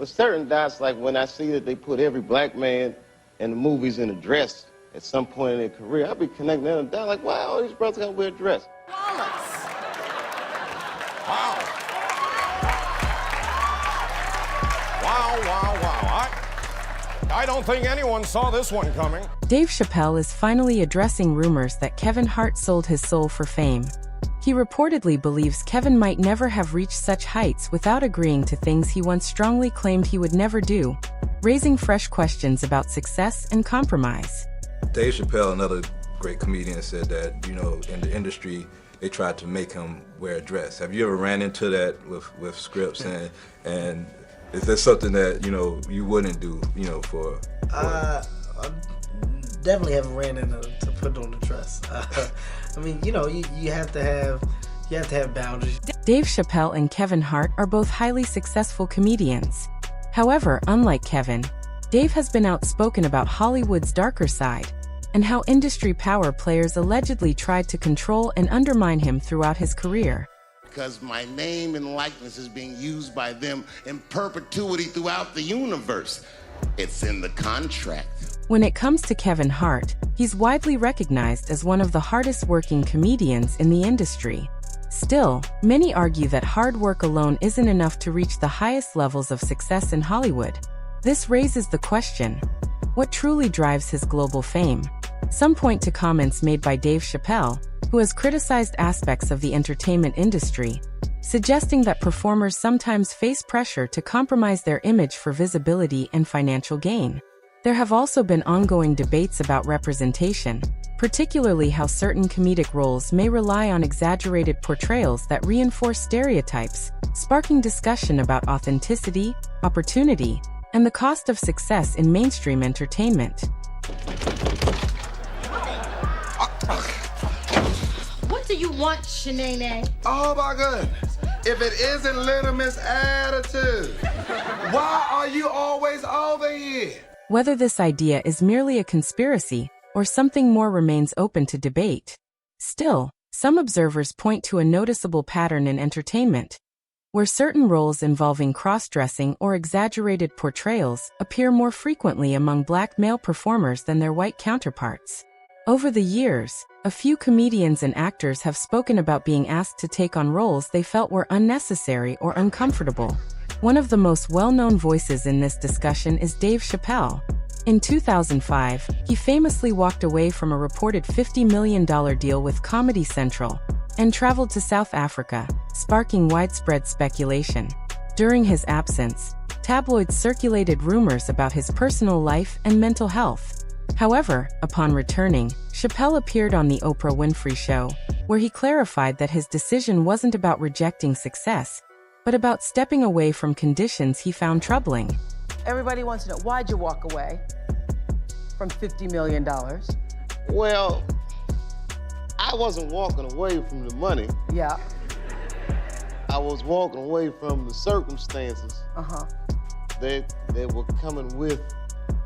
With certain dots, like when I see that they put every black man in the movies in a dress at some point in their career, I'll be connecting them down like, wow, all these brothers gotta wear a dress. Wallace. Wow. Wow, wow, wow. I don't think anyone saw this one coming. Dave Chappelle is finally addressing rumors that Kevin Hart sold his soul for fame. He reportedly believes Kevin might never have reached such heights without agreeing to things he once strongly claimed he would never do, raising fresh questions about success and compromise. Dave Chappelle, another great comedian, said that, you know, in the industry, they tried to make him wear a dress. Have you ever ran into that with scripts, and is that something that, you know, you wouldn't do, you know, for I definitely haven't ran into to put on the dress. I mean, you know, you have to have boundaries. Dave Chappelle and Kevin Hart are both highly successful comedians. However, unlike Kevin, Dave has been outspoken about Hollywood's darker side and how industry power players allegedly tried to control and undermine him throughout his career. Because my name and likeness is being used by them in perpetuity throughout the universe. It's in the contract. When it comes to Kevin Hart, he's widely recognized as one of the hardest working comedians in the industry. Still, many argue that hard work alone isn't enough to reach the highest levels of success in Hollywood. This raises the question, what truly drives his global fame? Some point to comments made by Dave Chappelle, who has criticized aspects of the entertainment industry, suggesting that performers sometimes face pressure to compromise their image for visibility and financial gain. There have also been ongoing debates about representation, particularly how certain comedic roles may rely on exaggerated portrayals that reinforce stereotypes, sparking discussion about authenticity, opportunity, and the cost of success in mainstream entertainment. What do you want, Shanae? Oh my goodness. If it isn't Little Miss Attitude, why are you always over here? Whether this idea is merely a conspiracy or something more remains open to debate. Still, some observers point to a noticeable pattern in entertainment, where certain roles involving cross-dressing or exaggerated portrayals appear more frequently among black male performers than their white counterparts. Over the years, a few comedians and actors have spoken about being asked to take on roles they felt were unnecessary or uncomfortable. One of the most well-known voices in this discussion is Dave Chappelle. In 2005, he famously walked away from a reported $50 million deal with Comedy Central and traveled to South Africa, sparking widespread speculation. During his absence, tabloids circulated rumors about his personal life and mental health. However, upon returning, Chappelle appeared on The Oprah Winfrey Show, where he clarified that his decision wasn't about rejecting success, but about stepping away from conditions he found troubling. Everybody wants to know, why'd you walk away from $50 million? Well, I wasn't walking away from the money. Yeah. I was walking away from the circumstances that were coming with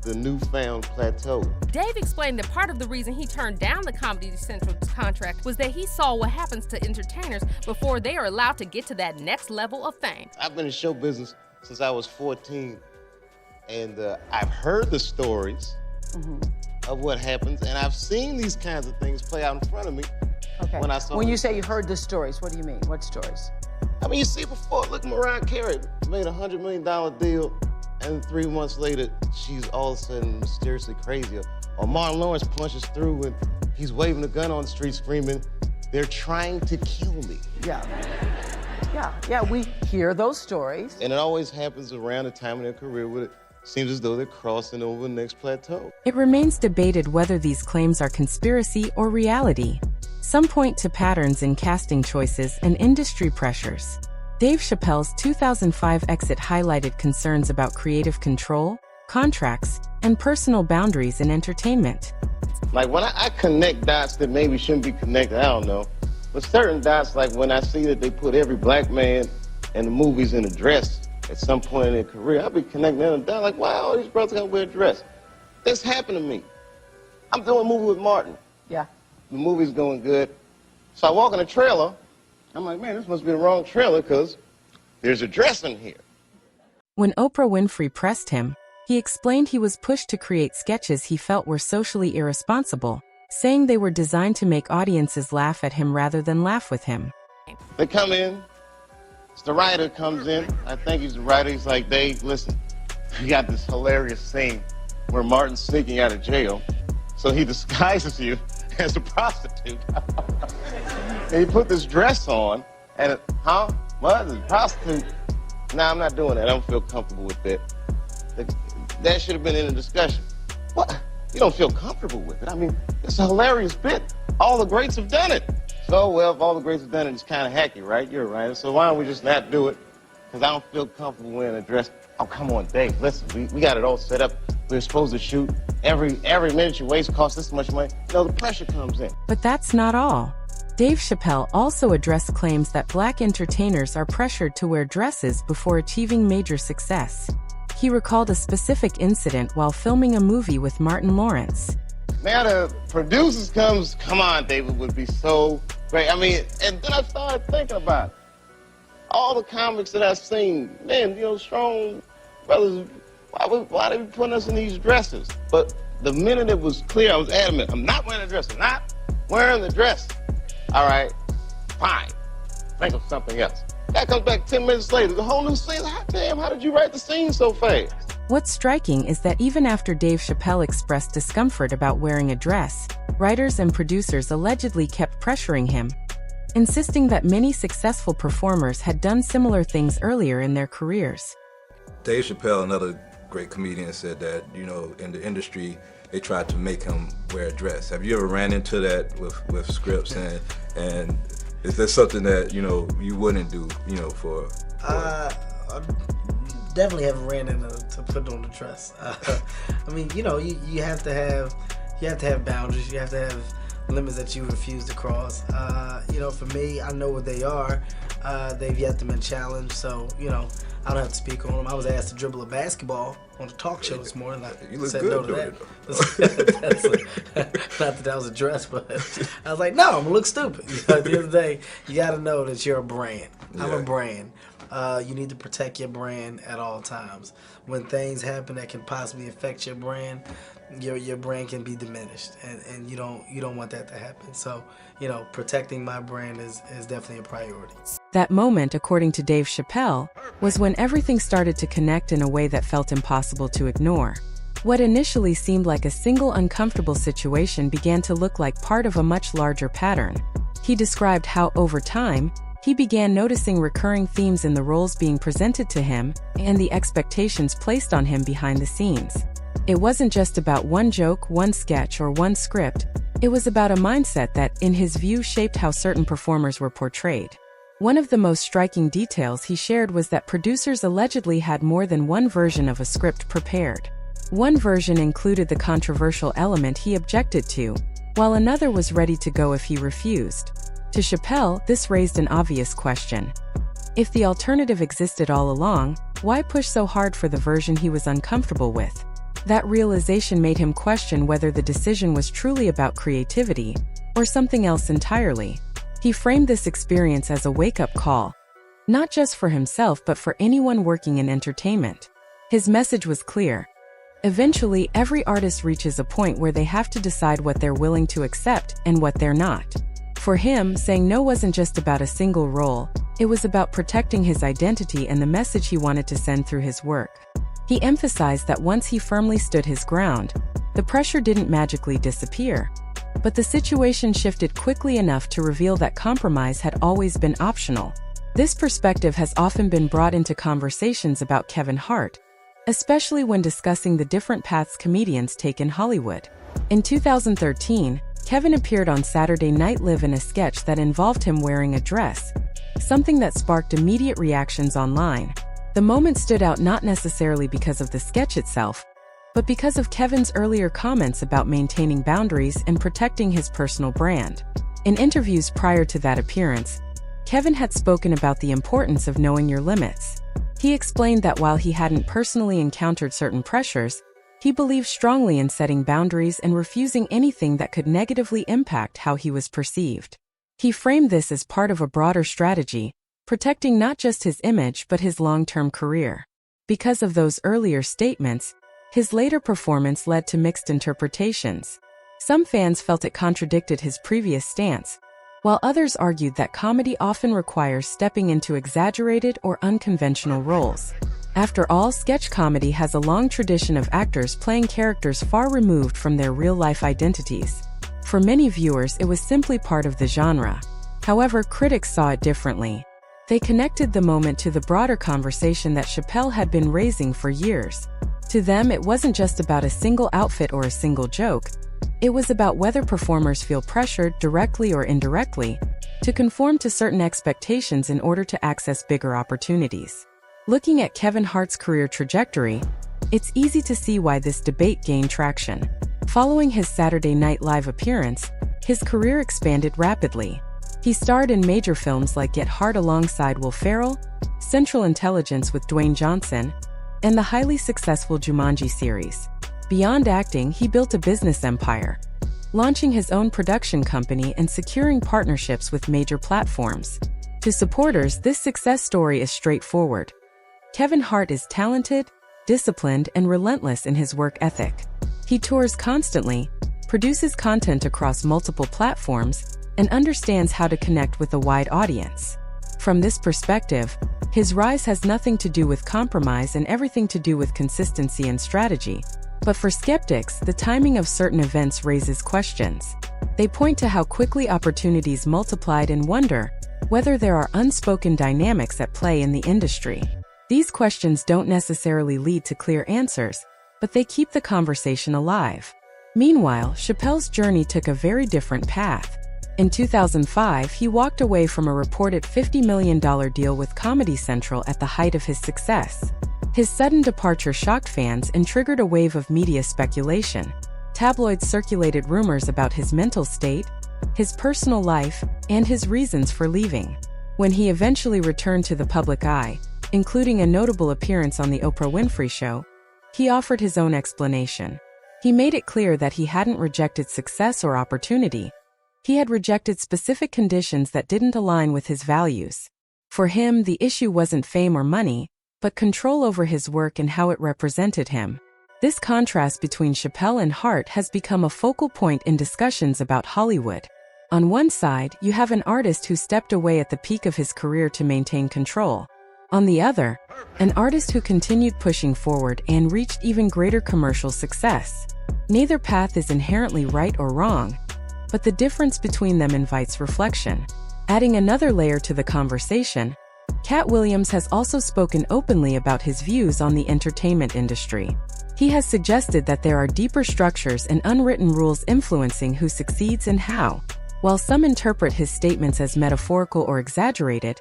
the newfound plateau. Dave explained that part of the reason he turned down the Comedy Central contract was that he saw what happens to entertainers before they are allowed to get to that next level of fame. I've been in show business since I was 14, and I've heard the stories of what happens, and I've seen these kinds of things play out in front of me. Okay. When you say you've heard the stories, what do you mean? What stories? I mean, you see before, look, Mariah Carey made a $100 million deal, and 3 months later, she's all of a sudden mysteriously crazy. Or Martin Lawrence punches through and he's waving a gun on the street screaming, "They're trying to kill me." Yeah, we hear those stories. And it always happens around the time of their career where it seems as though they're crossing over the next plateau. It remains debated whether these claims are conspiracy or reality. Some point to patterns in casting choices and industry pressures. Dave Chappelle's 2005 exit highlighted concerns about creative control, contracts, and personal boundaries in entertainment. Like when I connect dots that maybe shouldn't be connected, I don't know. But certain dots, like when I see that they put every black man in the movies in a dress at some point in their career, I'll be connecting them down like, wow, all these brothers gotta wear a dress. This happened to me. I'm doing a movie with Martin. Yeah. The movie's going good. So I walk in a trailer. I'm like, man, this must be the wrong trailer because there's a dress in here. When Oprah Winfrey pressed him, he explained he was pushed to create sketches he felt were socially irresponsible, saying they were designed to make audiences laugh at him rather than laugh with him. They come in, the writer comes in, I think he's the writer, he's like, Dave, listen, you got this hilarious scene where Martin's sneaking out of jail, so he disguises you as a prostitute. And he put this dress on, and what, a prostitute? Nah, I'm not doing that, I don't feel comfortable with that. That should have been in the discussion. What? You don't feel comfortable with it? I mean, it's a hilarious bit. All the greats have done it. So, well, if all the greats have done it, it's kind of hacky, right? You're a writer, so why don't we just not do it? Because I don't feel comfortable wearing a dress. Oh, come on, Dave, listen, we got it all set up. We're supposed to shoot. Every minute you waste costs this much money. You know, the pressure comes in. But that's not all. Dave Chappelle also addressed claims that black entertainers are pressured to wear dresses before achieving major success. He recalled a specific incident while filming a movie with Martin Lawrence. Now the producers come on, David would be so great. I mean, and then I started thinking about it. All the comics that I've seen, man, you know, strong brothers, why they be putting us in these dresses? But the minute it was clear, I was adamant, I'm not wearing a dress, I'm not wearing the dress. All right, fine, think of something else. That comes back 10 minutes later, the whole new scene. Hot damn, how did you write the scene so fast? What's striking is that even after Dave Chappelle expressed discomfort about wearing a dress, writers and producers allegedly kept pressuring him, insisting that many successful performers had done similar things earlier in their careers. Dave Chappelle, another great comedian, said that, you know, in the industry, they tried to make him wear a dress. Have you ever ran into that with scripts, and is that something that, you know, you wouldn't do, you know, for I definitely haven't ran into to put on the dress. I mean, you know, you have to have boundaries. You have to have limits that you refuse to cross. You know, for me, I know what they are. They've yet to been challenged, so, you know, I don't have to speak on them. I was asked to dribble a basketball on a talk show this morning. You look said good no to that. Not that was a dress, but I was like, no, I'm gonna look stupid. You know, at the end of the day, you got to know that you're a brand. I'm a brand. You need to protect your brand at all times. When things happen that can possibly affect your brand, your brand can be diminished, and you don't want that to happen. So, you know, protecting my brand is definitely a priority. That moment, according to Dave Chappelle, was when everything started to connect in a way that felt impossible to ignore. What initially seemed like a single uncomfortable situation began to look like part of a much larger pattern. He described how, over time, he began noticing recurring themes in the roles being presented to him and the expectations placed on him behind the scenes. It wasn't just about one joke, one sketch, or one script. It was about a mindset that, in his view, shaped how certain performers were portrayed. One of the most striking details he shared was that producers allegedly had more than one version of a script prepared. One version included the controversial element he objected to, while another was ready to go if he refused. To Chappelle, this raised an obvious question. If the alternative existed all along, why push so hard for the version he was uncomfortable with? That realization made him question whether the decision was truly about creativity or something else entirely. He framed this experience as a wake-up call, not just for himself but for anyone working in entertainment. His message was clear. Eventually, every artist reaches a point where they have to decide what they're willing to accept and what they're not. For him, saying no wasn't just about a single role, it was about protecting his identity and the message he wanted to send through his work. He emphasized that once he firmly stood his ground, the pressure didn't magically disappear. But the situation shifted quickly enough to reveal that compromise had always been optional. This perspective has often been brought into conversations about Kevin Hart, especially when discussing the different paths comedians take in Hollywood. In 2013, Kevin appeared on Saturday Night Live in a sketch that involved him wearing a dress, something that sparked immediate reactions online. The moment stood out not necessarily because of the sketch itself, but because of Kevin's earlier comments about maintaining boundaries and protecting his personal brand. In interviews prior to that appearance, Kevin had spoken about the importance of knowing your limits. He explained that while he hadn't personally encountered certain pressures, he believed strongly in setting boundaries and refusing anything that could negatively impact how he was perceived. He framed this as part of a broader strategy, protecting not just his image but his long-term career. Because of those earlier statements, his later performance led to mixed interpretations. Some fans felt it contradicted his previous stance, while others argued that comedy often requires stepping into exaggerated or unconventional roles. After all, sketch comedy has a long tradition of actors playing characters far removed from their real-life identities. For many viewers, it was simply part of the genre. However, critics saw it differently. They connected the moment to the broader conversation that Chappelle had been raising for years. To them, it wasn't just about a single outfit or a single joke. It was about whether performers feel pressured, directly or indirectly, to conform to certain expectations in order to access bigger opportunities. Looking at Kevin Hart's career trajectory, it's easy to see why this debate gained traction. Following his Saturday Night Live appearance, his career expanded rapidly. He starred in major films like Get Hard alongside Will Ferrell, Central Intelligence with Dwayne Johnson, and the highly successful Jumanji series. Beyond acting, he built a business empire, launching his own production company and securing partnerships with major platforms. To supporters, this success story is straightforward. Kevin Hart is talented, disciplined, and relentless in his work ethic. He tours constantly, produces content across multiple platforms, and understands how to connect with a wide audience. From this perspective, his rise has nothing to do with compromise and everything to do with consistency and strategy. But for skeptics, the timing of certain events raises questions. They point to how quickly opportunities multiplied and wonder whether there are unspoken dynamics at play in the industry. These questions don't necessarily lead to clear answers, but they keep the conversation alive. Meanwhile, Chappelle's journey took a very different path. In 2005, he walked away from a reported $50 million deal with Comedy Central at the height of his success. His sudden departure shocked fans and triggered a wave of media speculation. Tabloids circulated rumors about his mental state, his personal life, and his reasons for leaving. When he eventually returned to the public eye, including a notable appearance on The Oprah Winfrey Show, he offered his own explanation. He made it clear that he hadn't rejected success or opportunity. He had rejected specific conditions that didn't align with his values. For him, the issue wasn't fame or money, but control over his work and how it represented him. This contrast between Chappelle and Hart has become a focal point in discussions about Hollywood. On one side, you have an artist who stepped away at the peak of his career to maintain control. On the other, an artist who continued pushing forward and reached even greater commercial success. Neither path is inherently right or wrong, but the difference between them invites reflection. Adding another layer to the conversation, Cat Williams has also spoken openly about his views on the entertainment industry. He has suggested that there are deeper structures and unwritten rules influencing who succeeds and how. While some interpret his statements as metaphorical or exaggerated,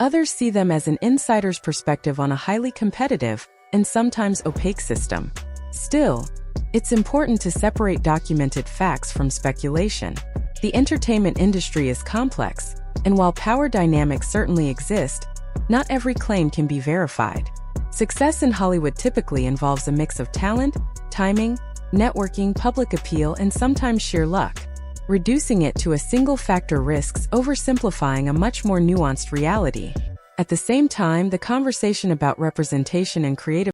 others see them as an insider's perspective on a highly competitive and sometimes opaque system. Still, it's important to separate documented facts from speculation. The entertainment industry is complex, and while power dynamics certainly exist, not every claim can be verified. Success in Hollywood typically involves a mix of talent, timing, networking, public appeal, and sometimes sheer luck. Reducing it to a single factor risks oversimplifying a much more nuanced reality. At the same time, the conversation about representation and creative